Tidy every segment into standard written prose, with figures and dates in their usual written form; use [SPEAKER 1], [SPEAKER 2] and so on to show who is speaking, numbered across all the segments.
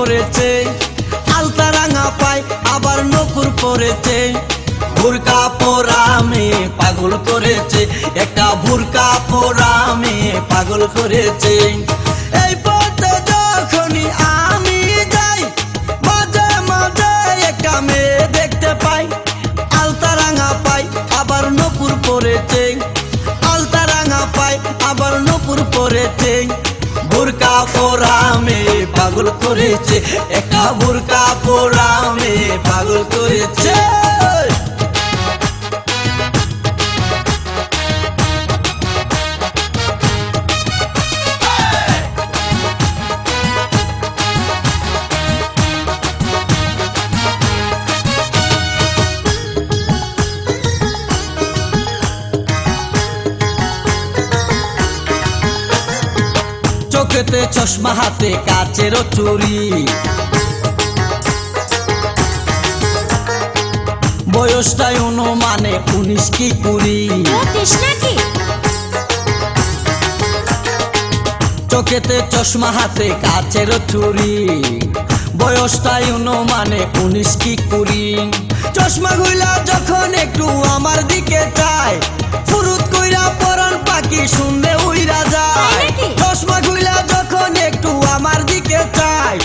[SPEAKER 1] পরেছে, আলতা রাঙা পায় আবার নপুর পরেছে। বুরকা পরা মেয়ে পাগল করেছে, একটা বুরকা পরা মেয়ে পাগল করেছে। এই পথে যখনই আমি যাই মাঝে মাঝে একটা মেয়ে দেখতে পাই, আলতা রাঙা পাই আবার নপুর পরেছে, আলতা রাঙা পাই আবার নপুর পরেছে। বুরকা পরা মেয়ে পাগল করেছে, একটা বুরকা পরা মেয়ে পাগল করেছে। চোখেতে চশমা হাতে কাচেরও চুরি, বয়সটাই অনুমানে 19 কি 20। চোখেতে চশমা হাতে কাচেরও চুরি, বয়সটাই অনুমানে 19 কি 20। চশমা গুলা যখন একটু আমার দিকে চায়, ফুরুত কইরা পরান পাখি শুনলে উইরা যায়। চশমা গুলা যখন একটু আমার দিকে চায়,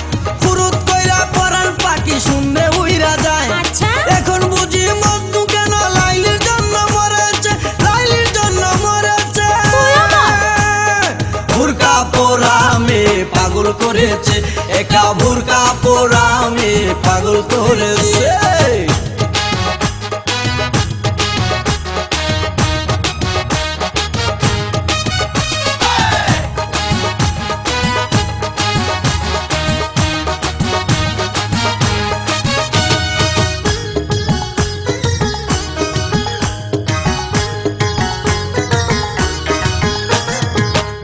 [SPEAKER 1] ফুরুত কইরা পরান পাখি শুনলে উইরা যায়। এখন বুঝি মজনু কেন লাইলির জন্য মরেছে, লাইলির জন্য মরেছে। বুরকা পরা মেয়ে পাগল করেছে, একা বুরকা পরা মেয়ে পাগল করেছে।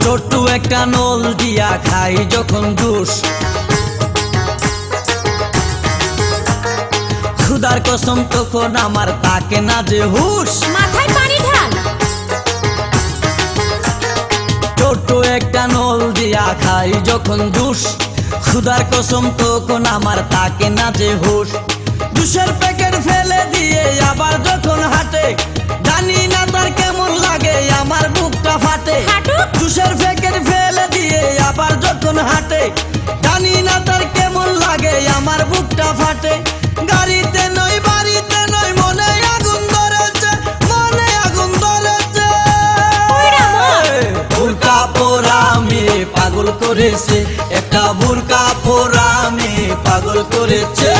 [SPEAKER 1] ছোট্ট একটা নল দিয়া খাই যখন জুস, খুদার কসম তখন আমার তাকে না যে হুশ।
[SPEAKER 2] মাথায় পানি ঢাল।
[SPEAKER 1] ছোট্ট একটা নল দিয়া খাই যখন জুস, খুদার কসম তখন আমার তাকে না যে হুশ। জুসের প্যাকেট ফেলে দিয়ে আবার যখন হাঁটে, জানি না তার কেমন লাগে আমার বুকটা ফাটে। জুসের প্যাকেট ফেলে দিয়ে আবার যখন হাঁটে, জানি না তার কেমন লাগে আমার বুকটা ফাটে। গাড়িতে নয় বাড়িতে নয় মনে আগুন ধরেছে, মনে আগুন ধরেছে। বুরকা পরা মেয়ে পাগল করেছে, একটা বুরকা পরা মেয়ে পাগল করেছে।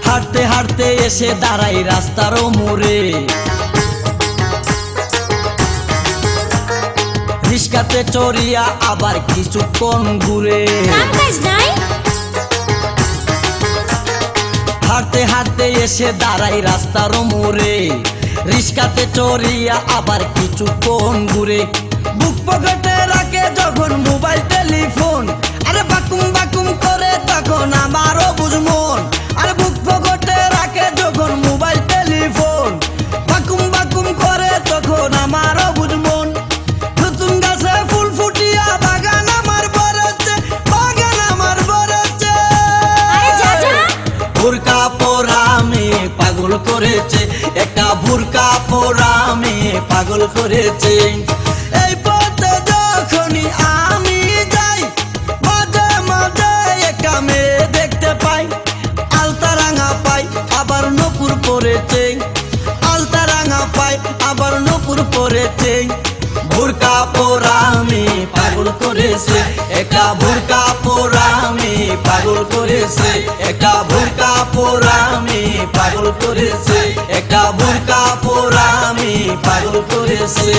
[SPEAKER 1] হাঁটতে হাঁটতে এসে দাঁড়াই রাস্তার মোড়ে, রিস্কাতে চড়িয়া আবার কিছুক্ষণ ঘুরে। হাঁটতে হাঁটতে এসে দাঁড়াই রাস্তার মোড়ে, রিস্কাতে চড়িয়া আবার কিছুক্ষণ ঘুরে। বুক পকেটে রাখে যখন মোবাইল টেলিফোন, আরে বাকুম বাকুম করে তখন আমারও বুঝমন। আরে বুক পকেটে রাখে যখন মোবাইল টেলিফোন, বাকুম বাকুম করে তখন আমারও বুঝমন। নতুন গাছে ফুল ফুটিয়া বাগান আমার ভরেছে, বাগান আমার ভরেছে। বুরকা পরা মেয়ে পাগল করেছে, একটা বুরকা পরা মেয়ে পাগল করেছে। এই পথে যখনই আমি যাই মাঝে মাঝে একটা মেয়ে দেখতে পাই, আলতা রাঙা পাই আবার নপুর পরেছে, আলতা রাঙা পাই আবার নপুর পরেছে। বুরকা পরা মেয়ে পাগল করেছে, একটা বুরকা পরা মেয়ে পাগল করেছে, একটা বুরকা পরা মেয়ে পাগল করেছে, একটা বুরকা পরা মেয়ে পাগল করেছে।